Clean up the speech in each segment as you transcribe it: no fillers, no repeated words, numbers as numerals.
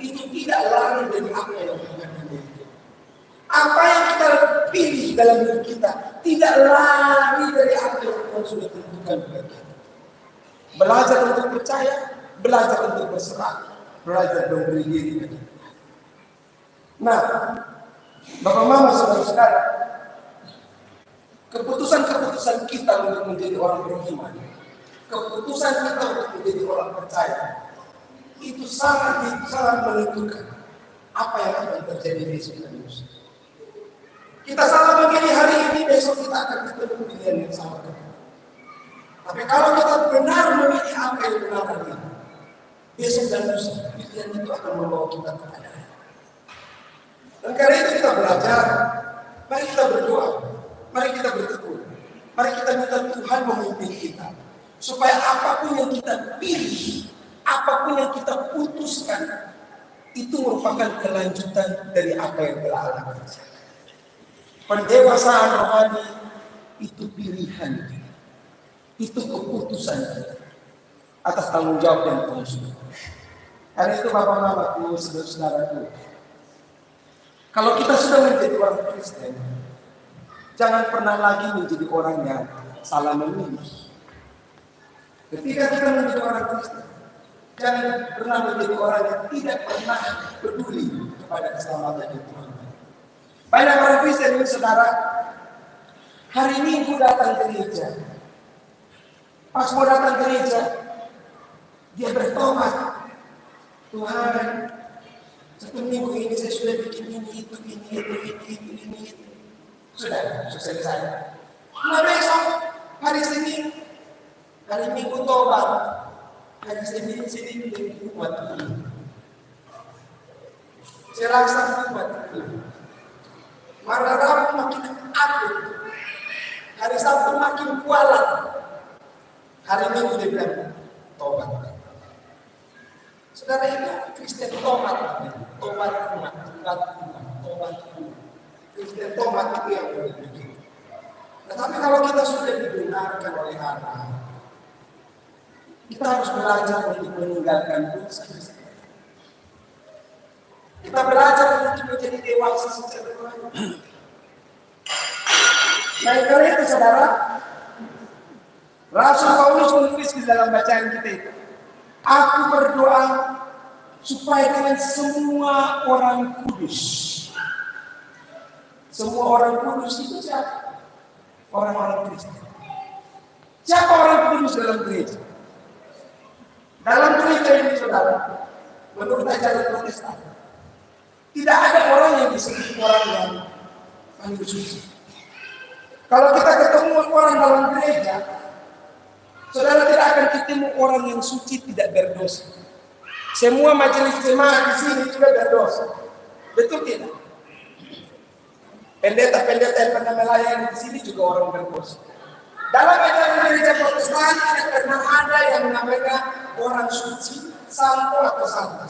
itu tidak lari dari apa yang Tuhan inginkan. Apa yang kita pilih dalam hidup kita tidak lari dari apa yang Tuhan sudah tentukan bagi kita. Belajar untuk percaya, belajar untuk berserah, belajar memberi diri bagi Tuhan. Nah, Bapak Mama, saudara-saudara, keputusan-keputusan kita untuk menjadi orang beriman, keputusan kita untuk menjadi orang percaya, itu sangat menentukan apa yang akan terjadi besok dan lusa. Kita salah memilih hari ini, besok kita akan ketemu pilihan yang sama. Tapi kalau kita benar memilih apa yang benar hari ini, besok dan lusa pilihan itu akan membawa kita kepada Allah. Dan karena itu kita belajar, mari kita berdoa, mari kita bertekun, mari kita minta Tuhan memimpin kita, supaya apapun yang kita pilih, apapun yang kita putuskan, itu merupakan kelanjutan dari apa yang telah Allah kerjakan. Pendewasaan rohani itu pilihan kita, itu keputusan kita atas tanggung jawab yang Tuhan sudah. Karena itu Bapak Mama, saudara-saudaraku, kalau kita sudah menjadi orang Kristen, jangan pernah lagi menjadi orang yang salah memilih. Ketika kita menjadi orang Kristen, jangan pernah menjadi orang yang tidak pernah peduli kepada keselamatan Tuhan. Banyak orang Kristen ini, saudara, hari Minggu datang ke gereja. Pas mau datang ke gereja, dia bertobat. Tuhan, satu minggu ini saya sudah bikin ini, itu. Sudah, selesai. Nah besok, hari Senin, hari Minggu tobat. Hari Senin lebih kuat dulu. Saya rasa kuat dulu. Malam Rabu makin aktif. Hari Sabtu makin kualat. Hari Minggu dia bilang tobat. Saudara, itu Kristen tobat. Tobat umat. Kristen tobat itu yang begitu. Tetapi kalau kita sudah dibenarkan oleh Allah, kita harus belajar untuk meninggalkan dosa. Kita belajar untuk menjadi dewasa secara rohani. Nah, karena itu saudara, Rasul Paulus menulis di dalam bacaan kita itu, aku berdoa supaya kalian semua orang kudus. Semua orang kudus itu siapa? Orang-orang Kristen. Siapa orang kudus dalam gereja? Dalam gereja ini, saudara, menurut ajaran Protestan, tidak ada orang yang disebut orang yang paling suci. Kalau kita ketemu orang dalam gereja, saudara tidak akan ketemu orang yang suci tidak berdosa. Semua majelis jemaat di sini juga berdosa. Betul tidak? Pendeta-pendeta yang pernah melayani di sini juga orang berdosa. Dalam ajaran gereja Protestan tidak pernah ada yang namanya orang suci, santo atau santa.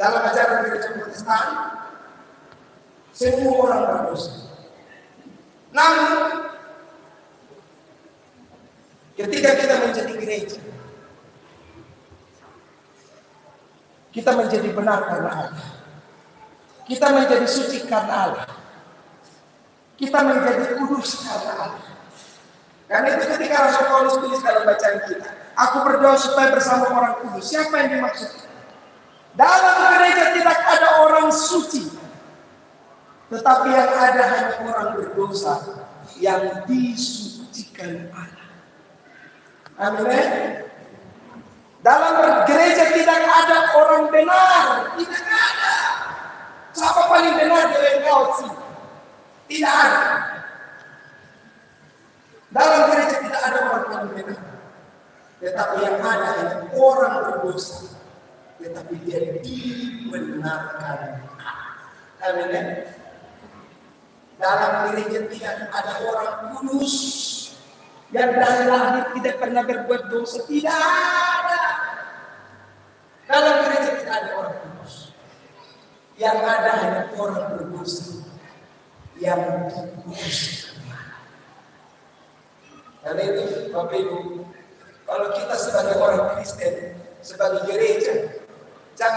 Dalam ajaran gereja Protestan, semua orang berdosa. Namun, ketika kita menjadi gereja, kita menjadi benar karena Allah. Kita menjadi suci karena Allah. Kita menjadi kudus karena Allah. Karena itu ketika Rasul Paulus tulis dalam bacaan kita, aku berdoa supaya bersama orang kudus. Siapa yang dimaksud? Dalam gereja tidak ada orang suci, tetapi yang ada hanya orang berdosa yang disucikan Allah. Amin. Dalam gereja tidak ada orang benar, tidak ada. Siapa paling benar dari engkau sih? Tidak ada. Dalam gereja tidak ada orang paling benar, tetapi yang ada hanya orang berdosa, tetapi dia dibenarkan. Amin. Dalam gereja tidak ada orang kudus yang dari lahir tidak pernah berbuat dosa, tidak ada. Dalam gereja tidak ada orang kudus. Yang ada hanya orang berdosa yang dikuduskan. Karena itu Bapak Ibu, kalau kita sebagai orang Kristen, sebagai gereja, jangan